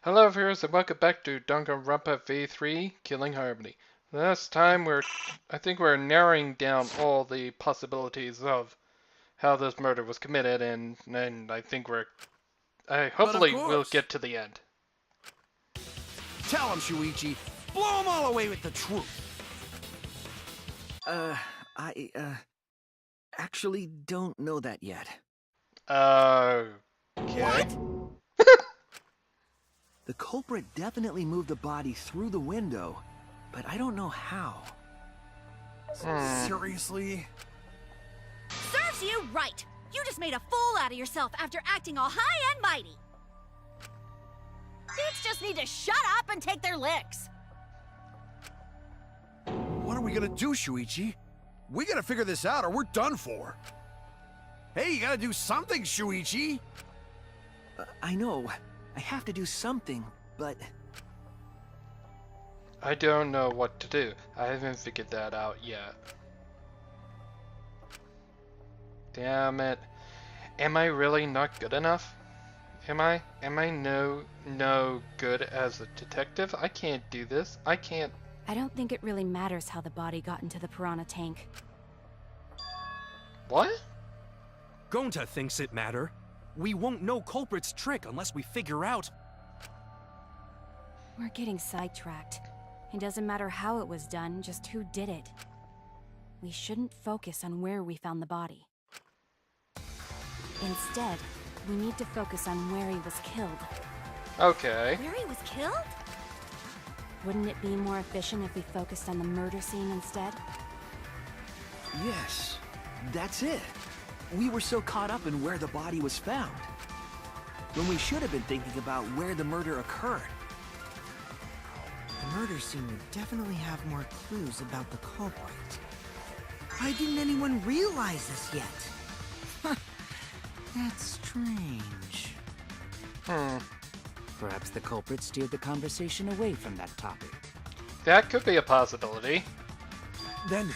Hello viewers and welcome back to Danganronpa V3 Killing Harmony. Last time I think we're narrowing down all the possibilities of how this murder was committed and I think hopefully we'll get to the end. Tell him, Shuichi. Blow him all away with the truth. I actually don't know that yet. Okay. What? The culprit definitely moved the body through the window, but I don't know how. Seriously? Serves you right! You just made a fool out of yourself after acting all high and mighty! Dudes just need to shut up and take their licks! What are we gonna do, Shuichi? We gotta figure this out or we're done for. Hey, you gotta do something, Shuichi! I know. I have to do something, but... I don't know what to do. I haven't figured that out yet. Damn it. Am I really not good enough? Am I no good as a detective? I can't do this. I can't... I don't think it really matters how the body got into the piranha tank. What? Gonta thinks it matter. We won't know culprit's trick unless we figure out. We're getting sidetracked. It doesn't matter how it was done, just who did it. We shouldn't focus on where we found the body. Instead, we need to focus on where he was killed. Okay. Where he was killed? Wouldn't it be more efficient if we focused on the murder scene instead? Yes, that's it. We were so caught up in where the body was found, when we should have been thinking about where the murder occurred. The murder scene would definitely have more clues about the culprit. Why didn't anyone realize this yet? That's strange. Perhaps the culprit steered the conversation away from that topic. That could be a possibility. Then,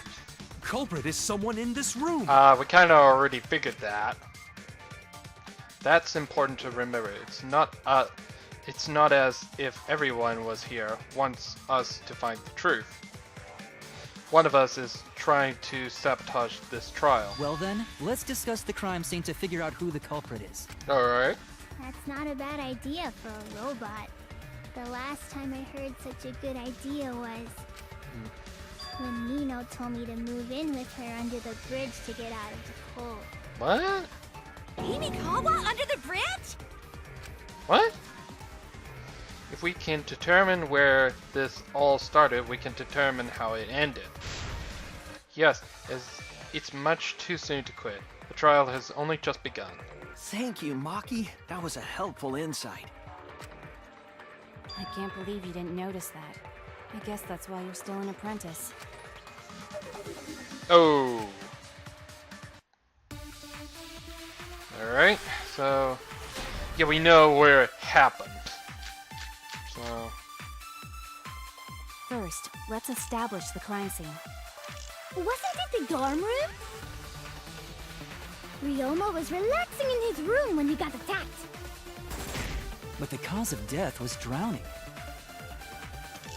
culprit is someone in this room. We kind of already figured that. That's important to remember. It's not as if everyone was here wants us to find the truth. One of us is trying to sabotage this trial. Well then, let's discuss the crime scene to figure out who the culprit is. Alright. That's not a bad idea for a robot. The last time I heard such a good idea was when Nino told me to move in with her under the bridge to get out of the cold. What? Himikawa under the bridge? What? If we can determine where this all started, we can determine how it ended. Yes, it's much too soon to quit. The trial has only just begun. Thank you, Maki. That was a helpful insight. I can't believe you didn't notice that. I guess that's why you're still an apprentice. Oh. Alright, so... yeah, we know where it happened. So... First, let's establish the crime scene. Wasn't it the dorm room? Ryoma was relaxing in his room when he got attacked. But the cause of death was drowning.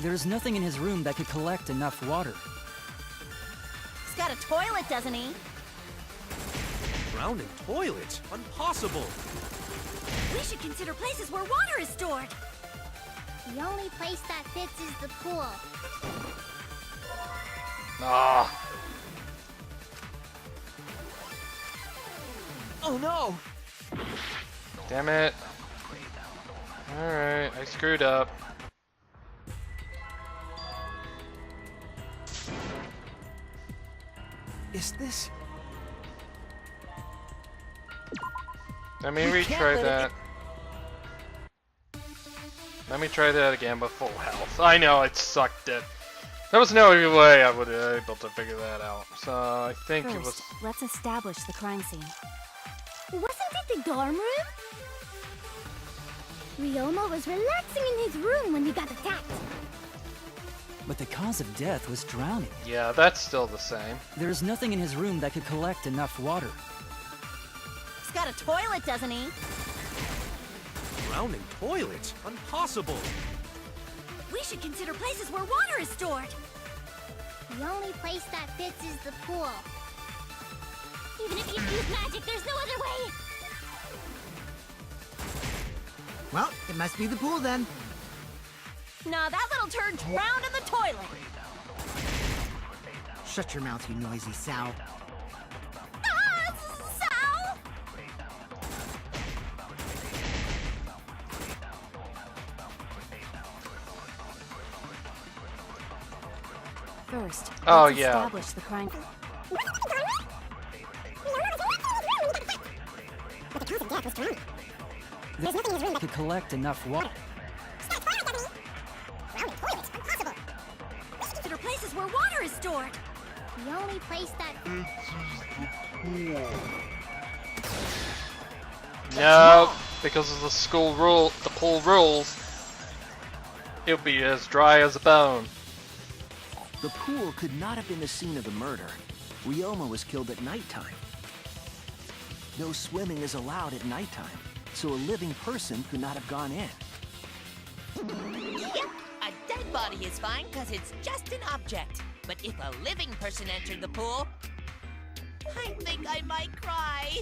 There's nothing in his room that could collect enough water. He's got a toilet, doesn't he? Drowning toilet? Impossible. We should consider places where water is stored. The only place that fits is the pool. Ah. Oh no! Damn it. Alright, I screwed up. Is this... Let me We can't retry let that. Let me try that again with full health. I know, it sucked it. There was no way I would have been able to figure that out. So I think First, it was... let's establish the crime scene. Wasn't it the dorm room? Ryoma was relaxing in his room when he got attacked. But the cause of death was drowning. Yeah, that's still the same. There's nothing in his room that could collect enough water. He's got a toilet, doesn't he? drowning toilet? Impossible! We should consider places where water is stored. The only place that fits is the pool. Even if you use magic, there's no other way! Well, it must be the pool then. Nah, that little turd drowned in the toilet. Shut your mouth, you noisy sow. Ah, Sal! First, Oh, let's yeah. establish the crime. To collect enough water. Consider places where water is stored. The only place that No, because of the school rule, the pool rules, it'll be as dry as a bone. The pool could not have been the scene of the murder. Ryoma was killed at nighttime. No swimming is allowed at nighttime, so a living person could not have gone in. Yep, a dead body is fine because it's just an object. But if a living person entered the pool, I think I might cry.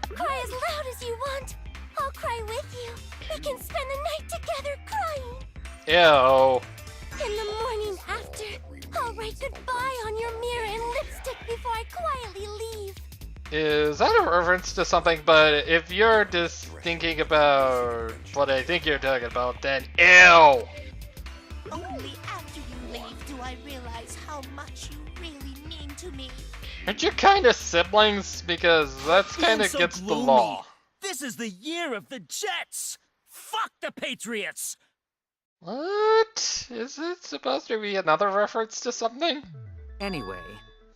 Cry as loud as you want. I'll cry with you. We can spend the night together crying. Ew. In the morning after, I'll write goodbye on your mirror in lipstick before I quietly leave. Is that a reference to something? But if you're just thinking about what I think you're talking about, then ew! Only after you leave do I realize how much you really mean to me. Aren't you kind of siblings? Because that's kind of so against the gloomy. law. This is the year of the Jets! Fuck the Patriots! What? Is it supposed to be another reference to something? Anyway,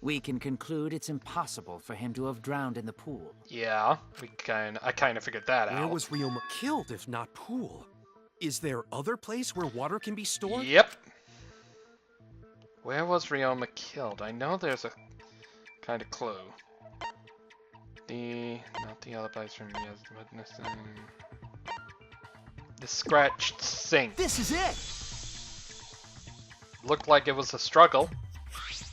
we can conclude it's impossible for him to have drowned in the pool. Yeah, I kind of figured that Where out. was Ryoma killed if not pool? Is there other place where water can be stored? Yep. Where was Ryoma killed? I know there's a kind of clue. Not the other place from yes, witnessing. The scratched sink. This is it! Looked like it was a struggle.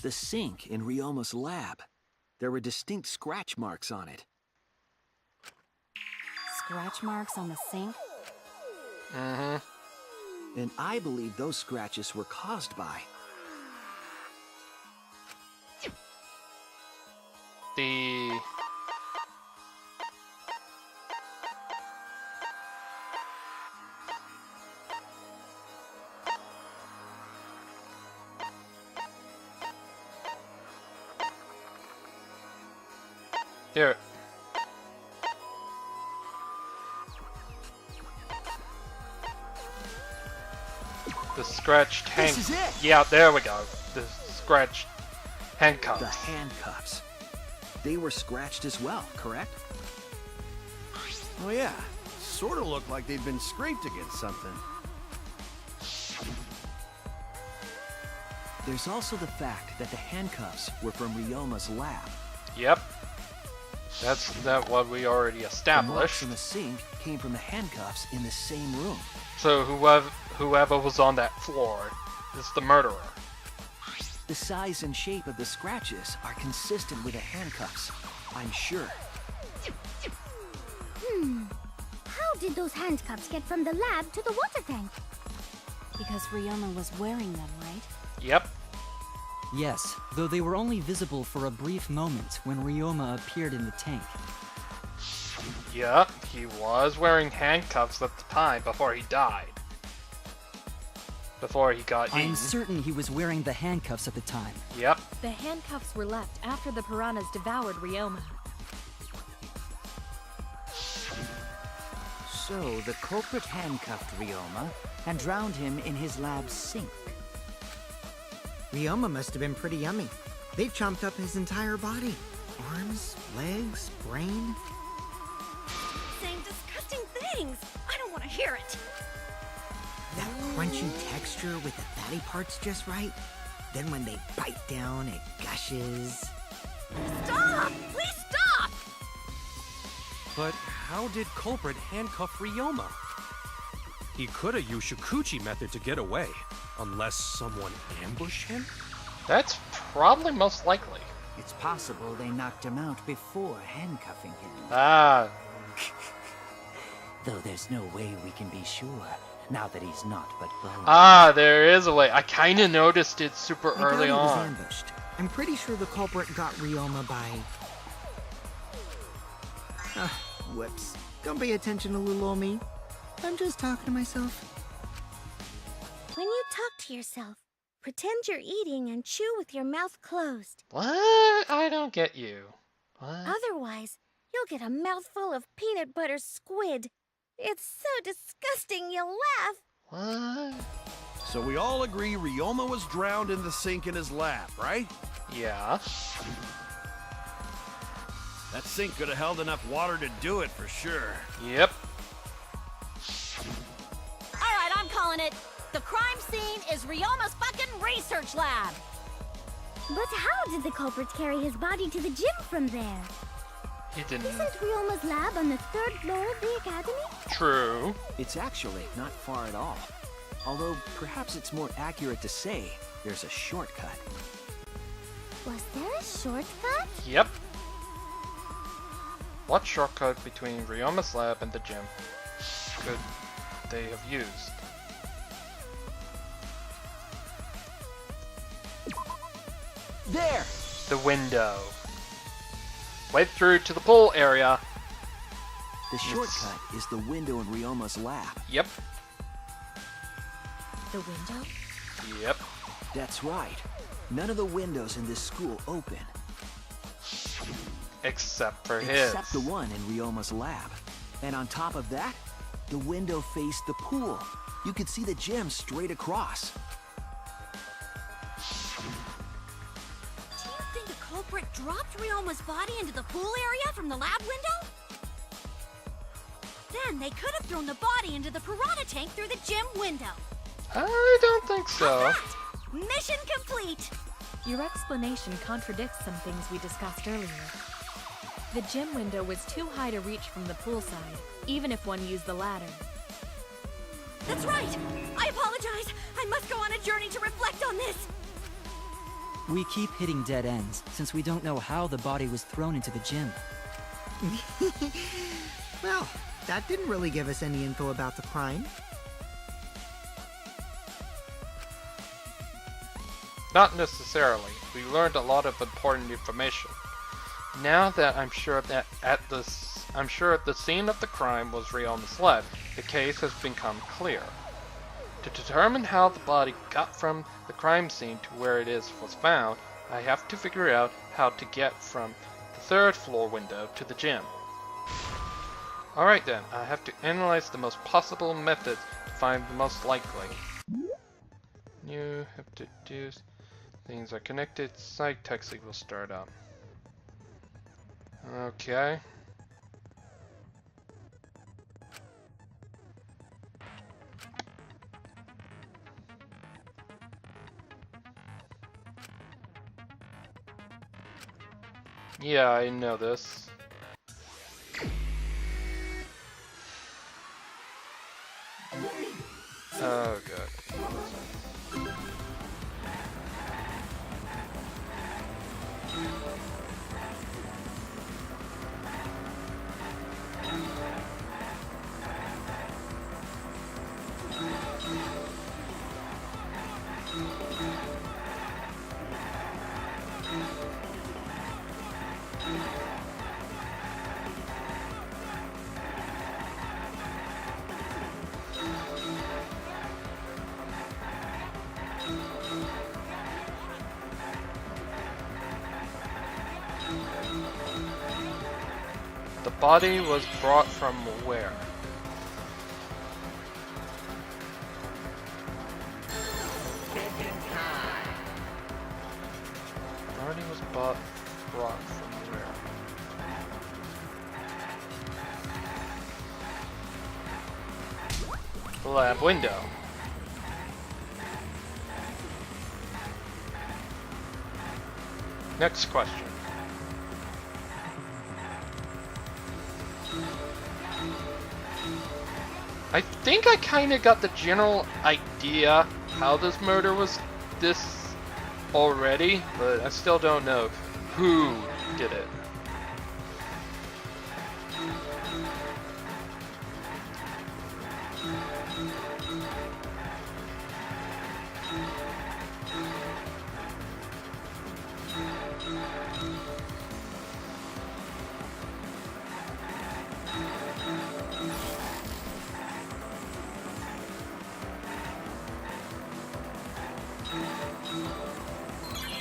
The sink in Ryoma's lab. There were distinct scratch marks on it. Scratch marks on the sink? Mm-hmm. And I believe those scratches were caused by... The... Here. The scratched This is it! Yeah, there we go. The scratched handcuffs. The handcuffs. They were scratched as well, correct? Oh yeah, sort of looked like they'd been scraped against something. There's also the fact that the handcuffs were from Ryoma's lab. Yep. That's what we already The marks established. in the sink came from the handcuffs in the same room. So whoever was on that floor is the murderer. The size and shape of the scratches are consistent with the handcuffs, I'm sure. How did those handcuffs get from the lab to the water tank? Because Ryoma was wearing them, right? Yep. Yes, though they were only visible for a brief moment when Ryoma appeared in the tank. Yep, he was wearing handcuffs at the time before he died. Before he got eaten. I'm certain he was wearing the handcuffs at the time. Yep. The handcuffs were left after the piranhas devoured Ryoma. So, the culprit handcuffed Ryoma and drowned him in his lab's sink. Ryoma must have been pretty yummy. They chomped up his entire body. Arms, legs, brain. Saying disgusting things. I don't want to hear it. That crunchy texture with the fatty parts just right. Then when they bite down, it gushes. Stop! Please stop! But how did culprit handcuff Ryoma? He could have used Shikuchi method to get away, unless someone ambushed him? That's probably most likely. It's possible they knocked him out before handcuffing him. Ah, Though there's no way we can be sure, now that he's not but bone. there is a way. I kind of noticed it super I doubt early he was on. ambushed. I'm pretty sure the culprit got Ryoma by... whoops. Don't pay attention to little ol' me. I'm just talking to myself. When you talk to yourself, pretend you're eating and chew with your mouth closed. What? I don't get you. What? Otherwise, you'll get a mouthful of peanut butter squid. It's so disgusting you'll laugh. What? So we all agree Ryoma was drowned in the sink in his lab, right? Yeah. That sink could have held enough water to do it for sure. Yep. Alright, I'm calling it. The crime scene is Ryoma's fucking research lab. But how did the culprit carry his body to the gym from there? He didn't. Isn't Ryoma's lab on the 3rd floor of the academy? True. It's actually not far at all. Although, perhaps it's more accurate to say there's a shortcut. Was there a shortcut? Yep. What shortcut between Ryoma's lab and the gym could they have used? There! The window. Went through to the pool area. The shortcut is the window in Ryoma's lab. Yep. The window? Yep. That's right. None of the windows in this school open. Except for his. Except the one in Ryoma's lab. And on top of that, the window faced the pool. You could see the gym straight across. Do you think the culprit dropped Ryoma's body into the pool area from the lab window? Then they could have thrown the body into the piranha tank through the gym window. I don't think so. How's that? Mission complete! Your explanation contradicts some things we discussed earlier. The gym window was too high to reach from the poolside, even if one used the ladder. That's right! I apologize! I must go on a journey to reflect on this! We keep hitting dead ends, since we don't know how the body was thrown into the gym. Well, that didn't really give us any info about the crime. Not necessarily. We learned a lot of important information. Now that I'm sure that the scene of the crime was Ryoma's lab, the case has become clear. To determine how the body got from the crime scene to where it was found, I have to figure out how to get from the 3rd floor window to the gym. Alright then, I have to analyze the most possible methods to find the most likely. You have to do things are connected, site taxi will start up. Okay. Yeah, I know this. Oh god. The body was brought from where? The body was brought from where? The lab window. Next question. I think I kind of got the general idea how this murder was this already, but I still don't know who did it.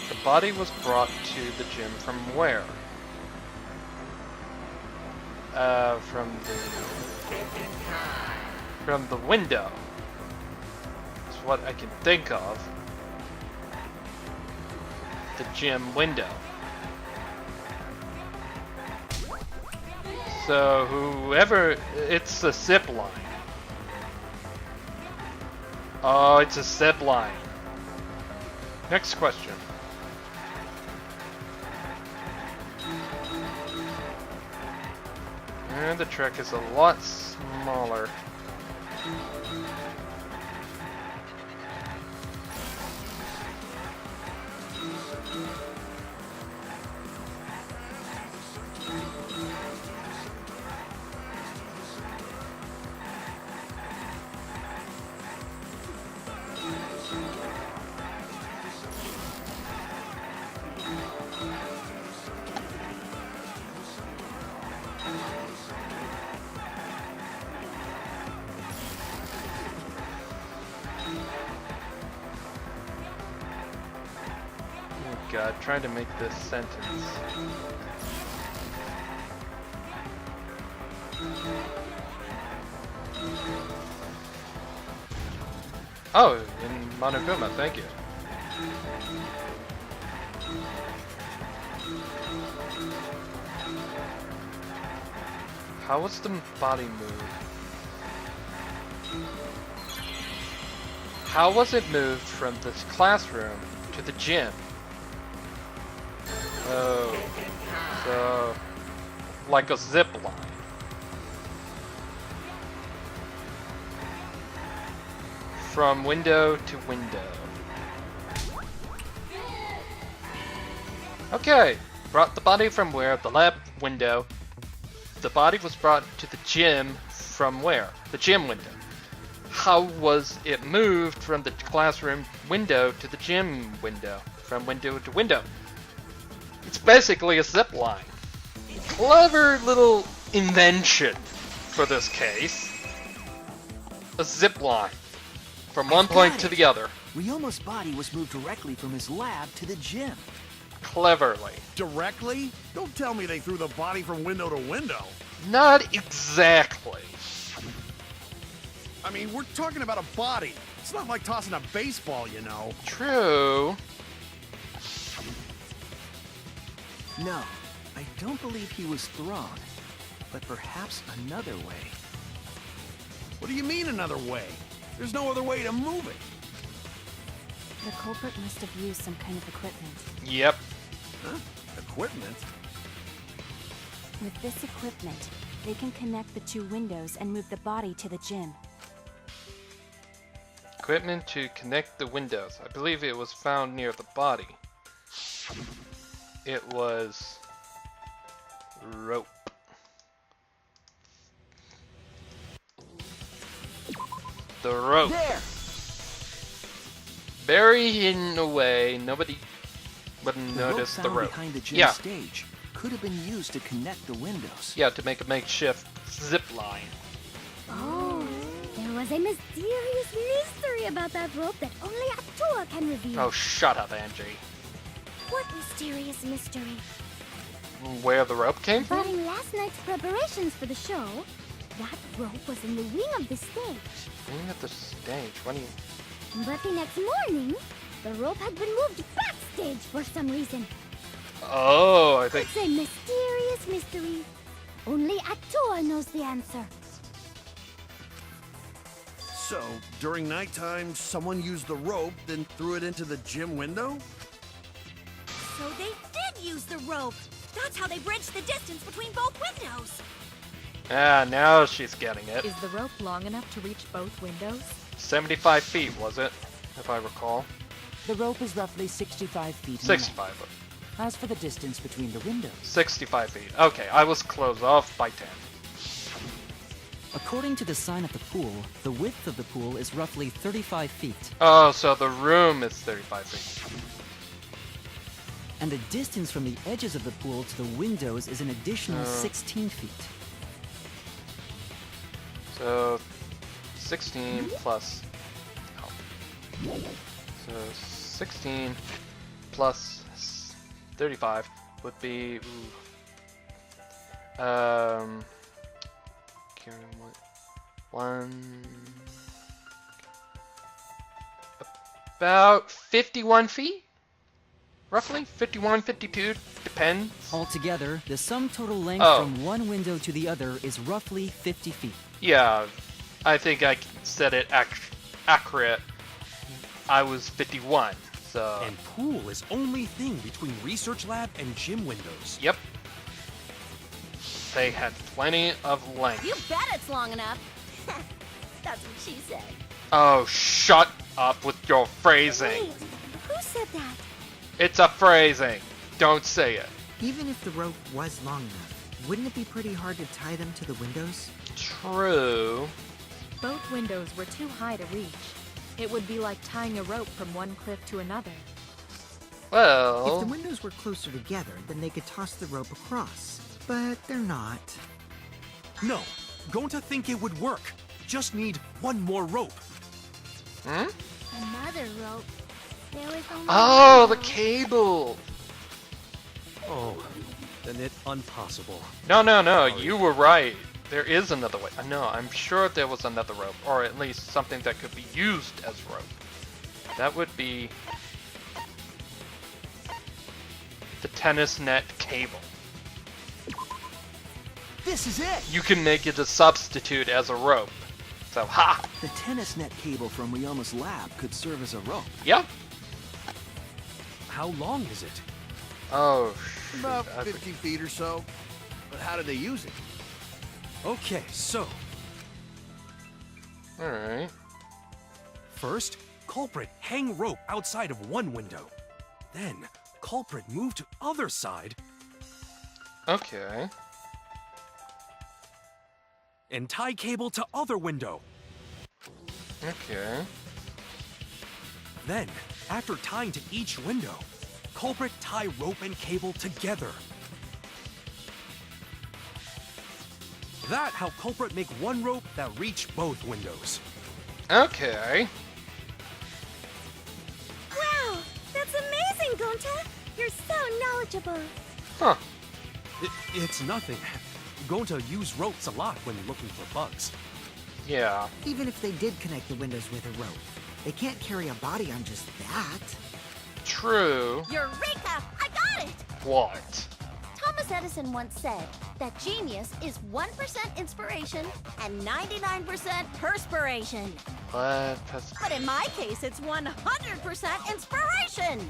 The body was brought to the gym from where? From the window. That's what I can think of. The gym window. So whoever, it's a zip line. Oh, it's a zip line. Next question. And the track is a lot smaller. God, trying to make this sentence. Oh, in Monokuma, thank you. How was the body moved? How was it moved from this classroom to the gym? Oh, so like a zip line. From window to window. Okay, brought the body from where? The lab window. The body was brought to the gym from where? The gym window. How was it moved from the classroom window to the gym window? From window to window. It's basically a zip line. Clever little invention for this case. A zip line. From one point to the other. Ryoma's body was moved directly from his lab to the gym. Cleverly. Directly? Don't tell me they threw the body from window to window. Not exactly. I mean, we're talking about a body. It's not like tossing a baseball, you know. True. No, I don't believe he was thrown, but perhaps another way. What do you mean another way? There's no other way to move it. The culprit must have used some kind of equipment. Yep. Huh? Equipment? With this equipment, they can connect the two windows and move the body to the gym. Equipment to connect the windows. I believe it was found near the body. It was rope. The rope. There! Very hidden away. Nobody would notice the rope. Behind the gym Yeah. stage could have been used to connect the windows. Yeah, to make a makeshift zip line. Oh, there was a mysterious mystery about that rope that only Atua can reveal. Oh, shut up, Angie. What mysterious mystery? Where the rope came from? During last night's preparations for the show, that rope was in the wing of the stage. Wing at the stage. What do you? But the next morning, the rope had been moved backstage for some reason. Oh, I think. It's a mysterious mystery. Only Atua knows the answer. So, during nighttime, someone used the rope, then threw it into the gym window? So they did use the rope. That's how they bridged the distance between both windows. Ah, now she's getting it. Is the rope long enough to reach both windows? 75 feet, was it? If I recall. The rope is roughly 65 feet in 65. length. As for the distance between the windows, 65 feet. Okay, I was close off by 10. according to the sign at the pool, the width of the pool is roughly 35 feet. Oh, so the room is 35 feet. And the distance from the edges of the pool to the windows is an additional 16 feet. So 16 plus. Oh. So 16 plus 35 would be. About 51 feet? Roughly? 51, 52, depends. Altogether, the sum total length from one window to the other is roughly 50 feet. Yeah, I think I said it accurate. I was 51, so... And pool is only thing between research lab and gym windows. Yep. They had plenty of length. You bet it's long enough. That's what she said. Oh, shut up with your phrasing. Wait, who said that? It's a phrasing. Don't say it. Even if the rope was long enough, wouldn't it be pretty hard to tie them to the windows? True. Both windows were too high to reach. It would be like tying a rope from one cliff to another. Well... If the windows were closer together, then they could toss the rope across. But they're not. No, Gonta think it would work. Just need one more rope. Hmm? Another rope. There was only Oh, one the rope. cable. Oh, then it impossible. No, you were right. There is another way. No, I'm sure there was another rope, or at least something that could be used as rope. That would be the tennis net cable. This is it! You can make it a substitute as a rope. So, ha! The tennis net cable from Ryoma's lab could serve as a rope. Yep. How long is it? Oh, About 50 feet or so. But how did they use it? Okay, so Alright. first, culprit hang rope outside of one window. Then, culprit move to other side Okay. and tie cable to other window. Okay. Then, after tying to each window, culprit tie rope and cable together. That how culprit make one rope that reach both windows. Okay. Wow, that's amazing, Gonta. You're so knowledgeable. Huh. It's nothing. Gonta use ropes a lot when looking for bugs. Yeah. Even if they did connect the windows with a rope, they can't carry a body on just that. True. Eureka! I got it! What? Thomas Edison once said that genius is 1% inspiration and 99% perspiration. What? But in my case, it's 100% inspiration.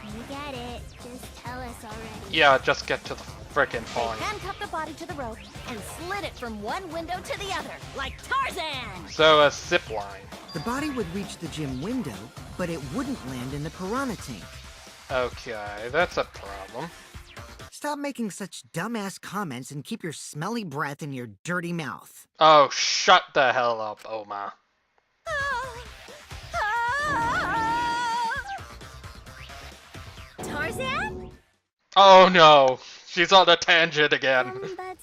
You get it. Just tell us already. Yeah, just get to the frickin' They point. handcuffed the body to the rope and slid it from one window to the other, like Tarzan. So a zip line. The body would reach the gym window, but it wouldn't land in the piranha tank. Okay, that's a problem. Stop making such dumbass comments and keep your smelly breath in your dirty mouth. Oh, shut the hell up, Oma. Tarzan? Oh no, she's on a tangent again. But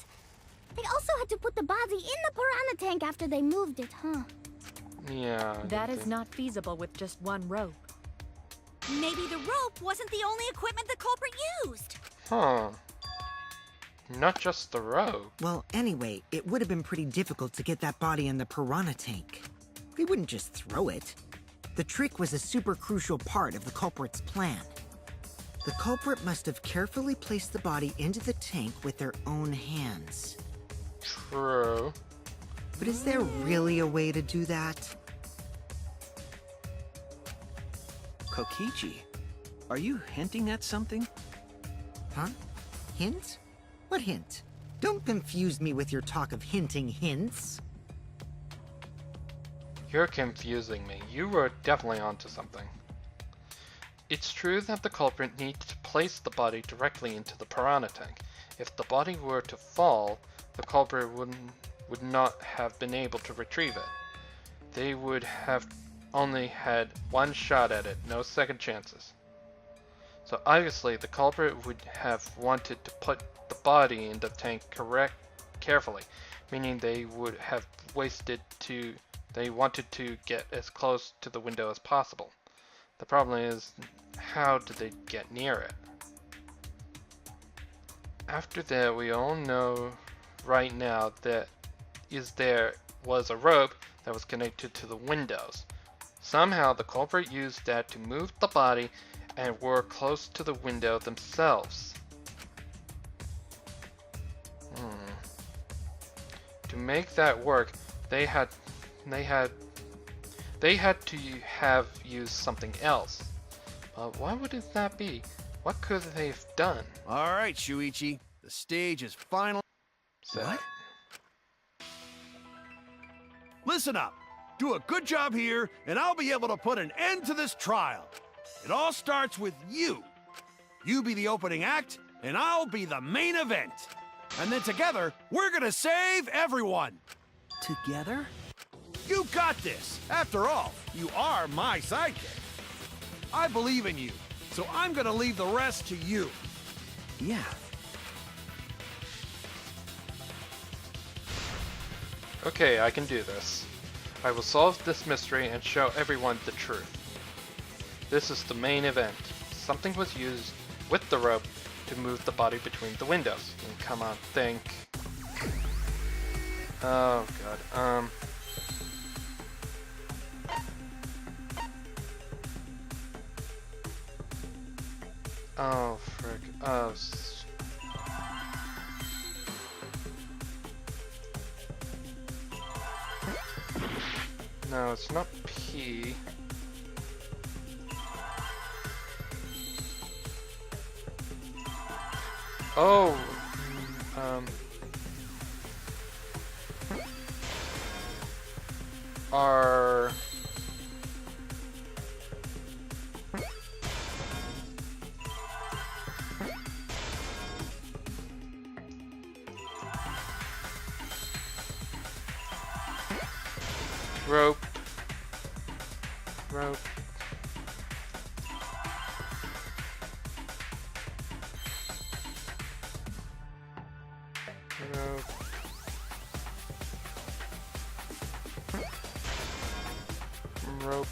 they also had to put the body in the piranha tank after they moved it, huh? Yeah. That is not feasible with just one rope. Maybe the rope wasn't the only equipment the culprit used. Huh. Not just the rope. Well, anyway, it would have been pretty difficult to get that body in the piranha tank. They wouldn't just throw it. The trick was a super crucial part of the culprit's plan. The culprit must have carefully placed the body into the tank with their own hands. True. But is there really a way to do that? Kokichi, are you hinting at something? Huh? Hint? What hint? Don't confuse me with your talk of hinting hints. You're confusing me. You were definitely onto something. It's true that the culprit needs to place the body directly into the piranha tank. If the body were to fall, the culprit would not have been able to retrieve it. They would have only had one shot at it, no second chances. So obviously the culprit would have wanted to put the body in the tank carefully, meaning they would have they wanted to get as close to the window as possible. The problem is, how did they get near it? After that, we all know right now that there was a rope that was connected to the windows. Somehow the culprit used that to move the body and were close to the window themselves. To make that work, they had to have used something else. But what would that be? What could they have done? All right, Shuichi. The stage is finally So, What? Listen up. Do a good job here, and I'll be able to put an end to this trial. It all starts with you. You be the opening act, and I'll be the main event. And then together, we're gonna save everyone. Together? You got this. After all, you are my sidekick. I believe in you, so I'm gonna leave the rest to you. Yeah. okay, I can do this. I will solve this mystery and show everyone the truth. This is the main event. Something was used with the rope to move the body between the windows. And come on, think. Oh god, oh frick, oh no, it's not P. Oh, R. Rope. Rope. Rope. Rope.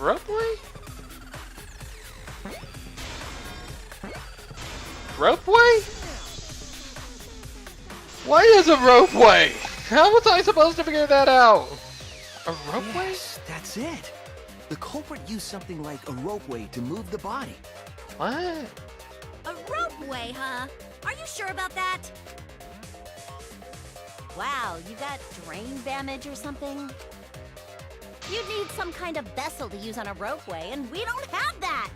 Ropeway? Ropeway? What is a ropeway? How was I supposed to figure that out? A ropeway? Yes, that's it. The culprit used something like a ropeway to move the body. What? A ropeway, huh? Are you sure about that? Wow, you got drain damage or something? You'd need some kind of vessel to use on a ropeway, and we don't have that!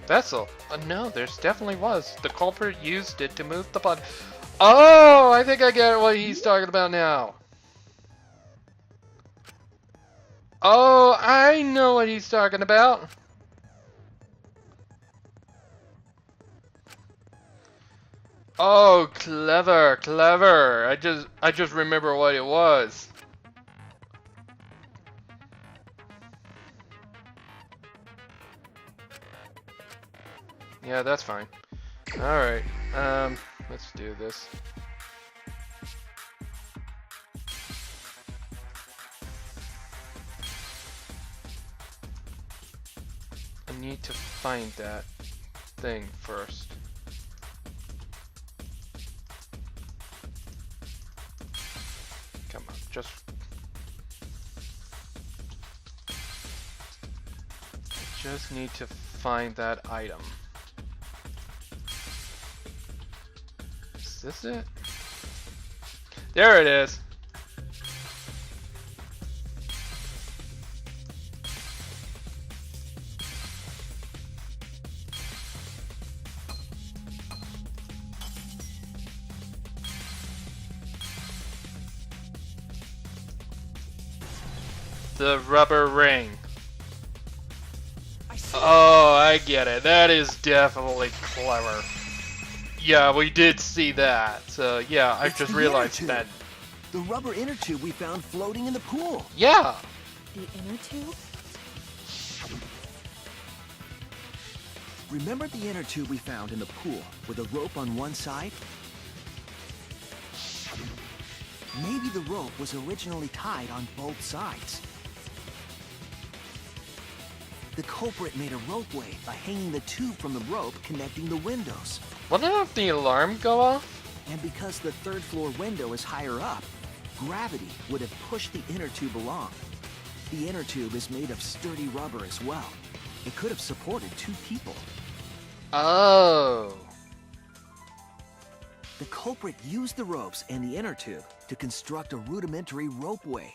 Vessel? No, there's definitely was. The culprit used it to move the body. Oh, I think I get what he's talking about now. Oh, I know what he's talking about. Oh, clever, clever. I just remember what it was. Yeah, that's fine. Alright, let's do this. I need to find that thing first. Come on, just need to find that item. Is this it? There it is. The rubber ring. Oh, I get it. That is definitely clever. Yeah, we did see that. So yeah, I just realized that. The rubber inner tube we found floating in the pool. Yeah. The inner tube? Remember the inner tube we found in the pool with a rope on one side? Maybe the rope was originally tied on both sides. The culprit made a ropeway by hanging the tube from the rope connecting the windows. Wouldn't the alarm go off? And because the third floor window is higher up, gravity would have pushed the inner tube along. The inner tube is made of sturdy rubber as well. It could have supported 2 people. Oh. The culprit used the ropes and the inner tube to construct a rudimentary ropeway.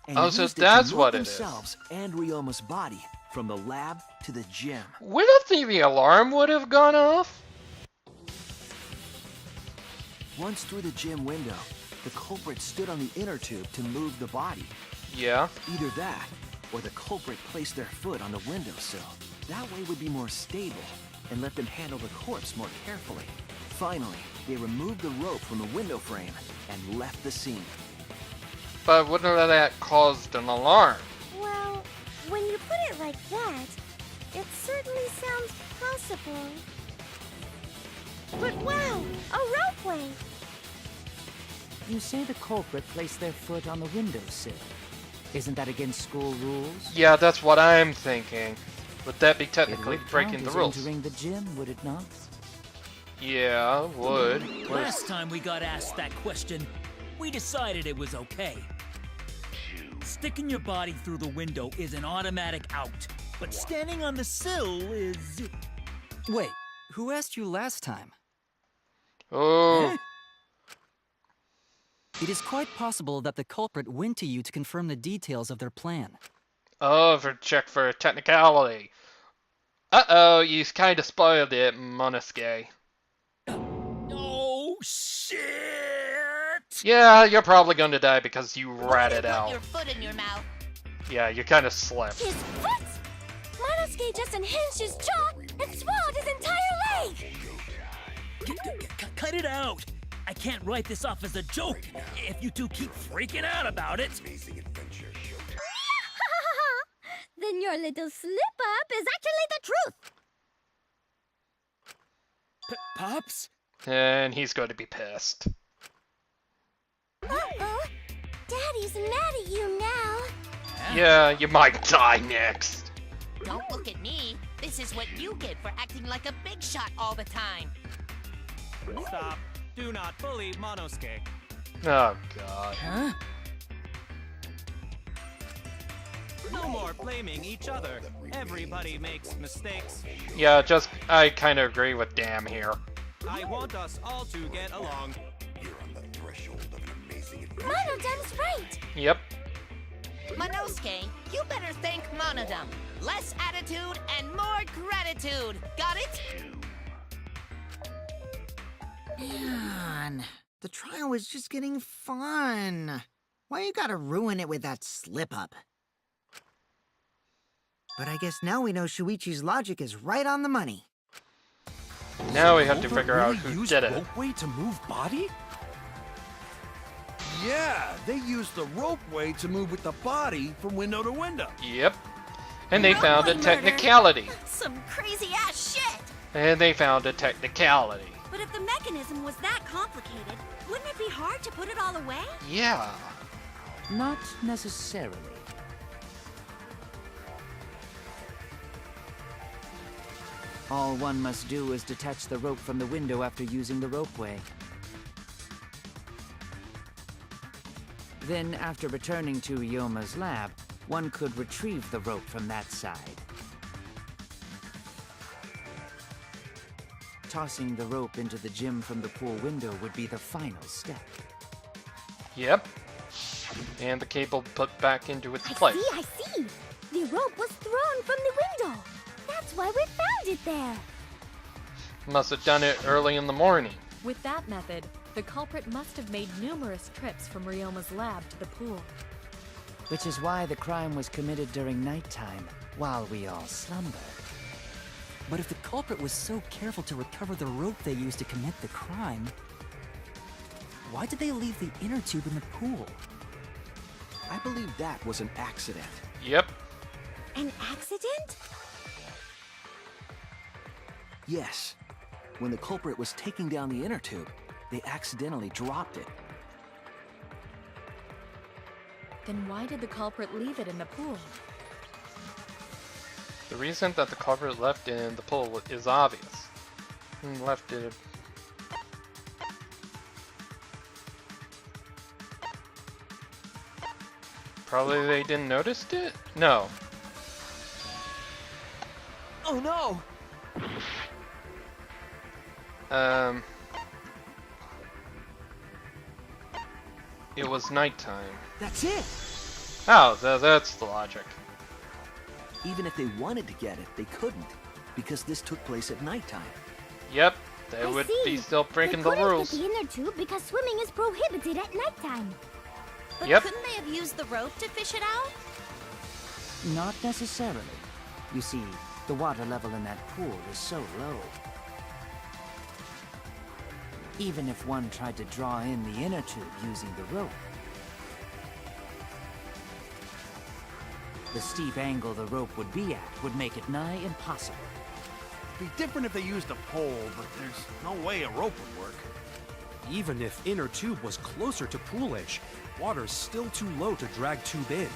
And Oh, so used it that's to move what it is. themselves and Ryoma's body from the lab to the gym. Would have think the alarm would have gone off? Once through the gym window, the culprit stood on the inner tube to move the body. Yeah. Either that, or the culprit placed their foot on the windowsill. That way would be more stable, and let them handle the corpse more carefully. Finally, they removed the rope from the window frame and left the scene. But wouldn't that caused an alarm? Well, when you put it like that, it certainly sounds possible. But wow, a ropeway! You say the culprit placed their foot on the windowsill. Isn't that against school rules? Yeah, that's what I'm thinking. Would that be technically It would breaking count the as rules? entering the gym, would it not? Yeah, would. Last time we got asked that question, we decided it was okay. Sticking your body through the window is an automatic out, but standing on the sill is... Wait, who asked you last time? Oh. It is quite possible that the culprit went to you to confirm the details of their plan. Oh, check for a technicality. Uh-oh, you kind of spoiled it, Monosuke. Oh, shit! Yeah, you're probably going to die because you ratted Put out. your foot in your mouth. Yeah, you kind of slipped. His foot! Monosuke just unhinged his jaw and swallowed his entire leg! Cut it out! I can't write this off as a joke if you two keep freaking out about it. Then your little slip-up is actually the truth! Pops? And he's going to be pissed. Uh-oh! Daddy's mad at you now! Yeah, you might die next. Don't look at me. This is what you get for acting like a big shot all the time. Stop. Do not bully Monosuke. Oh, God. Huh? No more blaming each other. Everybody makes mistakes. Yeah, I kind of agree with Dam here. I want us all to get along. Monodam's right! Yep. Monosuke, you better thank Monodam. Less attitude and more gratitude. Got it? Man, the trial was just getting fun. Why you gotta ruin it with that slip-up? But I guess now we know Shuichi's logic is right on the money. Now we have to figure out who did it. Ropeway to move body? Yeah, they used the ropeway to move with the body from window to window. Yep. And they found a Ropeway murder. technicality. Some crazy-ass shit! And they found a technicality. But if the mechanism was that complicated, wouldn't it be hard to put it all away? Yeah. Not necessarily. All one must do is detach the rope from the window after using the ropeway. Then, after returning to Ryoma's lab, one could retrieve the rope from that side. tossing the rope into the gym from the pool window would be the final step. Yep. And the cable put back into its place. I see! The rope was thrown from the window! That's why we found it there! Must have done it early in the morning. With that method, the culprit must have made numerous trips from Ryoma's lab to the pool. Which is why the crime was committed during nighttime, while we all slumbered. But if the culprit was so careful to recover the rope they used to commit the crime, why did they leave the inner tube in the pool? I believe that was an accident. Yep. An accident? Yes. When the culprit was taking down the inner tube, they accidentally dropped it. Then why did the culprit leave it in the pool? The reason that the culprit left it in the pool is obvious. He left it... Probably they didn't notice it? No. Oh no! It was nighttime. That's it! Oh, that's the logic. Even if they wanted to get it, they couldn't, because this took place at nighttime. Yep, they would be still breaking the rules. They couldn't get the inner tube because swimming is prohibited at nighttime. But Yep. couldn't they have used the rope to fish it out? Not necessarily. You see, the water level in that pool is so low. Even if one tried to draw in the inner tube using the rope, the steep angle the rope would be at would make it nigh impossible. It'd be different if they used a pole, but there's no way a rope would work. Even if inner tube was closer to pool edge, water's still too low to drag tube in.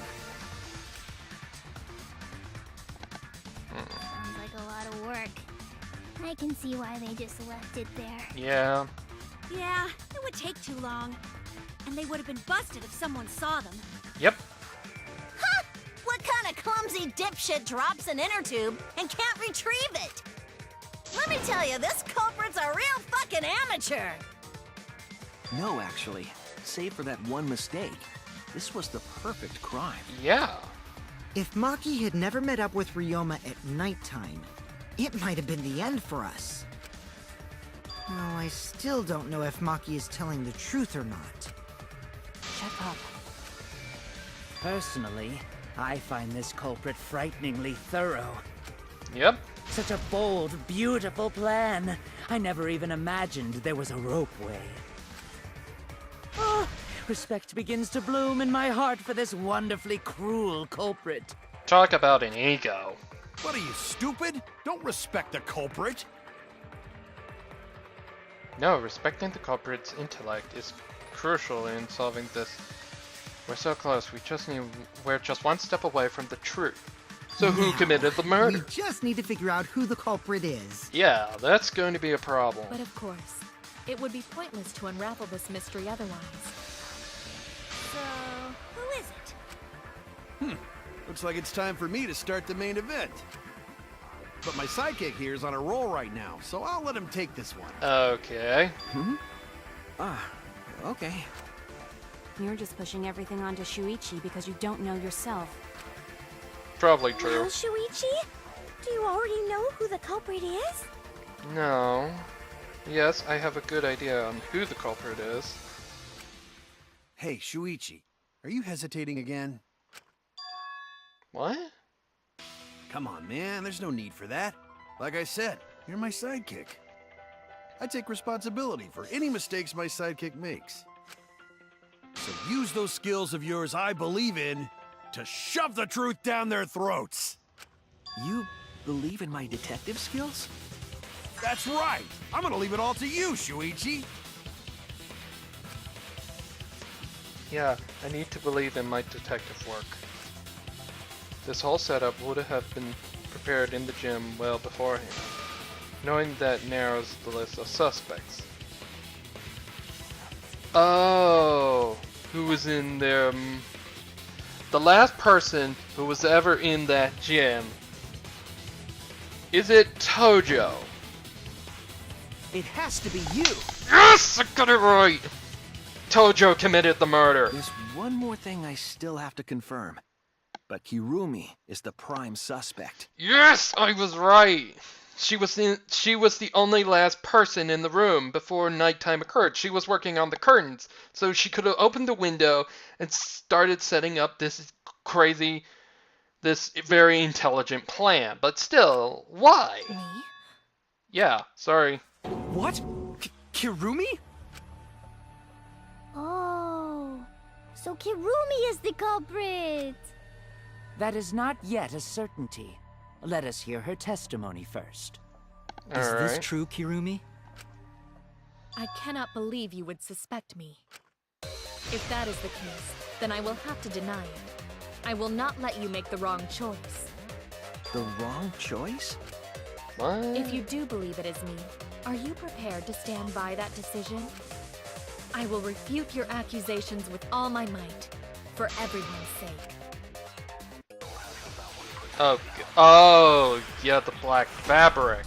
Sounds like a lot of work. I can see why they just left it there. Yeah. Yeah, it would take too long. And they would have been busted if someone saw them. Yep. Huh! What kind of clumsy dipshit drops an inner tube and can't retrieve it? Let me tell you, this culprit's a real fucking amateur! No, actually. Save for that one mistake, this was the perfect crime. Yeah. If Maki had never met up with Ryoma at nighttime, it might have been the end for us. Well, I still don't know if Maki is telling the truth or not. Shut up. Personally, I find this culprit frighteningly thorough. Yep. Such a bold, beautiful plan. I never even imagined there was a ropeway. Oh, respect begins to bloom in my heart for this wonderfully cruel culprit. Talk about an ego. What are you, stupid? Don't respect the culprit! No, respecting the culprit's intellect is crucial in solving this. We're so close, we're just one step away from the truth. So who committed the murder? We just need to figure out who the culprit is. Yeah, that's going to be a problem. But of course, it would be pointless to unravel this mystery otherwise. So, who is it? Looks like it's time for me to start the main event. But my sidekick here is on a roll right now, so I'll let him take this one. Okay. Okay. You're just pushing everything onto Shuichi because you don't know yourself. Probably true. Well, Shuichi, do you already know who the culprit is? No. Yes, I have a good idea on who the culprit is. Hey, Shuichi, are you hesitating again? What? Come on, man, there's no need for that. Like I said, you're my sidekick. I take responsibility for any mistakes my sidekick makes. So use those skills of yours I believe in to shove the truth down their throats. You believe in my detective skills? That's right. I'm gonna leave it all to you, Shuichi. Yeah, I need to believe in my detective work. This whole setup would have been prepared in the gym well beforehand, knowing that narrows the list of suspects. Oh, who was in there? The last person who was ever in that gym. Is it Tojo? It has to be you! Yes! I got it right! Tojo committed the murder. There's one more thing I still have to confirm. But Kirumi is the prime suspect. Yes! I was right! She was the only last person in the room before nighttime occurred. She was working on the curtains, so she could have opened the window and started setting up this very intelligent plan. But still, why? Me? Yeah, sorry. What? Kirumi? Oh, so Kirumi is the culprit. That is not yet a certainty. Let us hear her testimony first. Is this Alright. true, Kirumi? I cannot believe you would suspect me. If that is the case, then I will have to deny it. I will not let you make the wrong choice. The wrong choice? What? If you do believe it is me, are you prepared to stand by that decision? I will refute your accusations with all my might, for everyone's sake. Oh, yeah, the black fabric.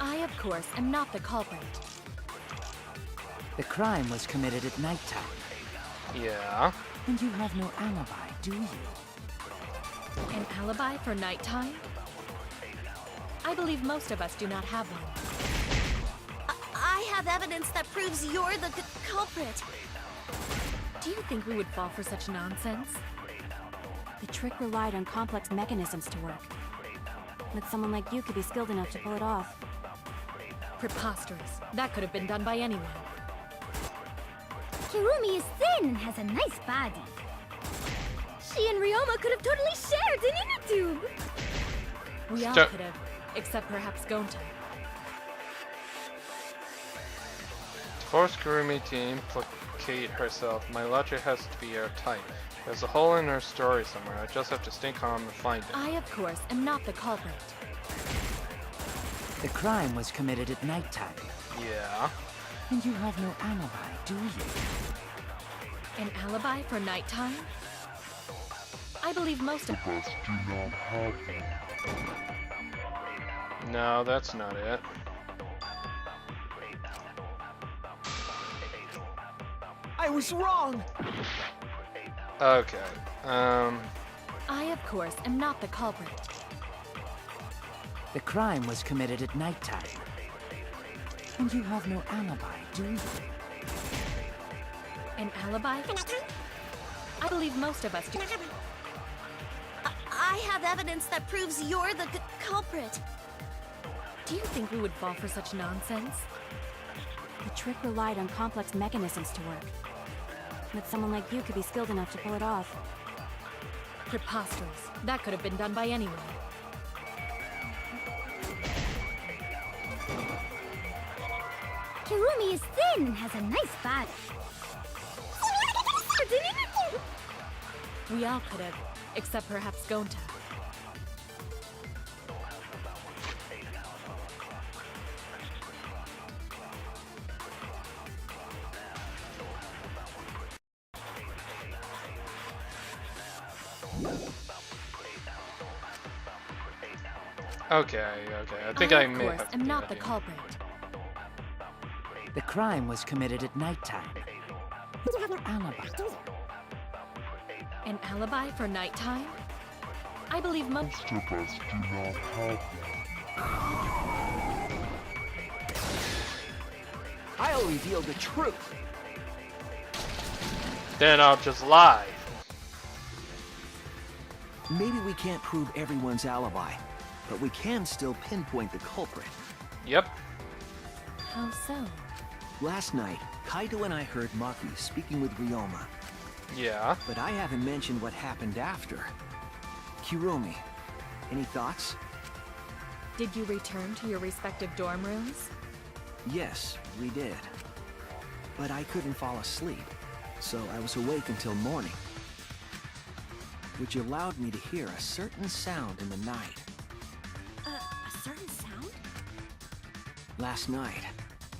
I, of course, am not the culprit. The crime was committed at nighttime. Yeah. And you have no alibi, do you? An alibi for nighttime? I believe most of us do not have one. I have evidence that proves you're the culprit. Do you think we would fall for such nonsense? The trick relied on complex mechanisms to work. But someone like you could be skilled enough to pull it off. Preposterous. That could have been done by anyone. Kirumi is thin and has a nice body. She and Ryoma could have totally shared an inner tube. We all Stop. could have, except perhaps Gonta. To force Kurumi to implicate herself, my logic has to be airtight. There's a hole in her story somewhere. I just have to stay calm and find it. I, of course, am not the culprit. The crime was committed at nighttime. Yeah. And you have no alibi, do you? An alibi for nighttime? I believe most of us do not have one. No, that's not it. I was wrong! Okay. I, of course, am not the culprit. The crime was committed at nighttime. And you have no alibi, do you? An alibi? I believe most of us do. I have evidence that proves you're the culprit. Do you think we would fall for such nonsense? The trick relied on complex mechanisms to work. But someone like you could be skilled enough to pull it off. Preposterous. That could have been done by anyone. Kirumi is thin and has a nice body. We all could have, except perhaps Gonta. Okay. I think I may of course, have to am do not that the here. culprit. The crime was committed at nighttime. Alibi. An alibi for nighttime? I believe most of us do not have one. I'll reveal the truth. Then I'll just lie. Maybe we can't prove everyone's alibi, but we can still pinpoint the culprit. Yep. How so? Last night, Kaido and I heard Maki speaking with Ryoma. Yeah. But I haven't mentioned what happened after. Kirumi, any thoughts? Did you return to your respective dorm rooms? Yes, we did. But I couldn't fall asleep, so I was awake until morning, which allowed me to hear a certain sound in the night. A certain sound? Last night,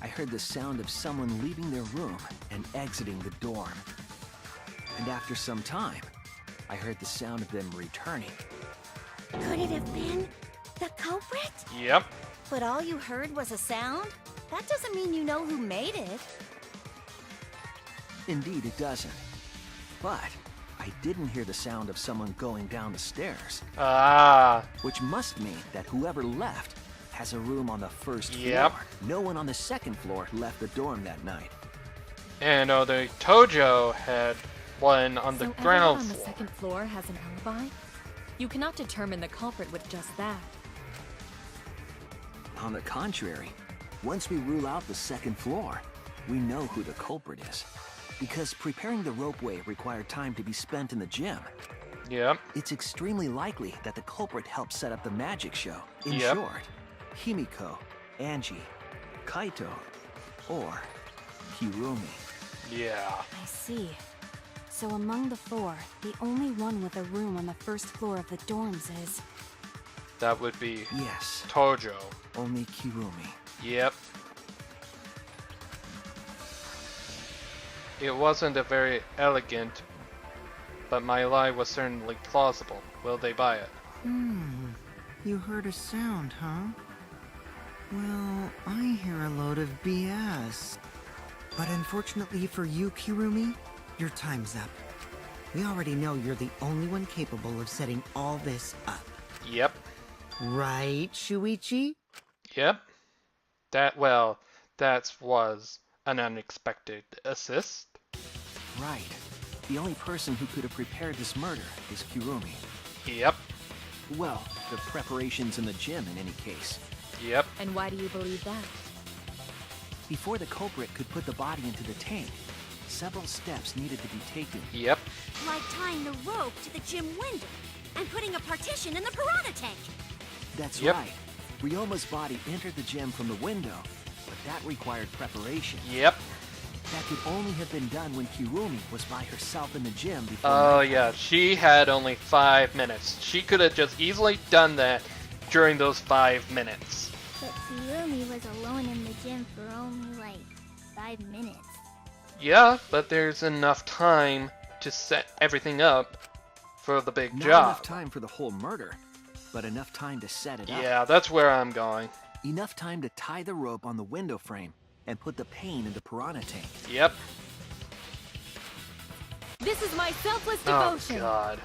I heard the sound of someone leaving their room and exiting the dorm. And after some time, I heard the sound of them returning. Could it have been the culprit? Yep. But all you heard was a sound? That doesn't mean you know who made it. Indeed, it doesn't. But I didn't hear the sound of someone going down the stairs. Ah. Which must mean that whoever left has a room on the first Yep. floor. No one on the second floor left the dorm that night. And the Tojo had one on the So ground everyone on the floor. second floor has an alibi? You cannot determine the culprit with just that. On the contrary, once we rule out the second floor, we know who the culprit is. Because preparing the ropeway required time to be spent in the gym. Yep. It's extremely likely that the culprit helped set up the magic show. In Yep. short, Himiko, Angie, Kaito, or Kirumi. Yeah. I see. So among the four, the only one with a room on the first floor of the dorms is... That would be Yes, Tojo. only Kirumi. Yep. It wasn't a very elegant, but my lie was certainly plausible. Will they buy it? You heard a sound, huh? Well, I hear a load of BS. But unfortunately for you, Kirumi, your time's up. We already know you're the only one capable of setting all this up. Yep. Right, Shuichi? Yep. That was an unexpected assist. Right. The only person who could have prepared this murder is Kirumi. Yep. Well, the preparations in the gym in any case. Yep. And why do you believe that? Before the culprit could put the body into the tank, several steps needed to be taken. Yep. Like tying the rope to the gym window and putting a partition in the piranha tank. That's Yep. right. Ryoma's body entered the gym from the window, but that required preparation. Yep. That could only have been done when Kirumi was by herself in the gym before Oh night. yeah, she had only 5 minutes. She could have just easily done that during those 5 minutes. But Kirumi was alone in the gym for only like 5 minutes. Yeah, but there's enough time to set everything up for the big Not job. enough time for the whole murder, but enough time to set it up. Yeah, that's where I'm going. Enough time to tie the rope on the window frame and put the pain in the piranha tank. Yep. This is my selfless Oh devotion. god.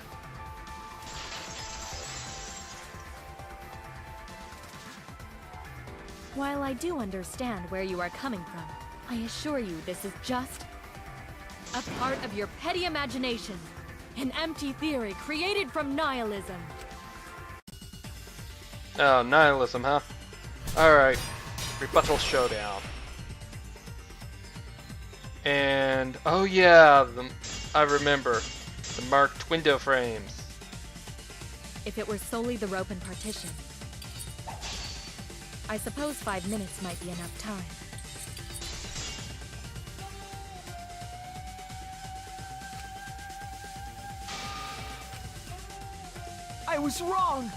While I do understand where you are coming from, I assure you this is just a part of your petty imagination. An empty theory created from nihilism. Oh, nihilism, huh? Alright. Rebuttal showdown. And, oh yeah, I remember. The marked window frames. If it were solely the rope and partition, I suppose 5 minutes might be enough time. I was wrong!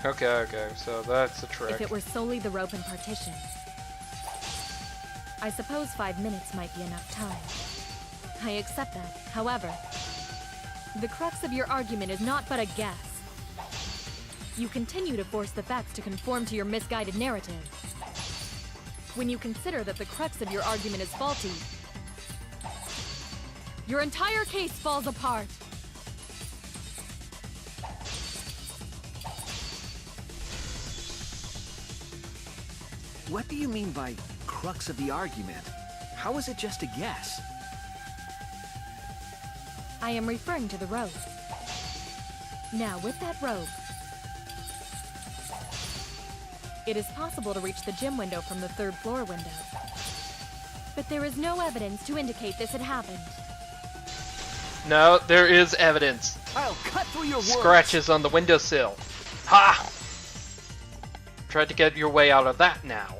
Okay, so that's a If trick. it were solely the rope and partition, I suppose 5 minutes might be enough time. I accept that. However, the crux of your argument is not but a guess. You continue to force the facts to conform to your misguided narrative. When you consider that the crux of your argument is faulty, your entire case falls apart. What do you mean by crux of the argument? How is it just a guess? I am referring to the rope. Now, with that rope, it is possible to reach the gym window from the 3rd floor window. But there is no evidence to indicate this had happened. No, there is evidence. I'll cut through your words. Scratches on the windowsill. Ha! Try to get your way out of that now.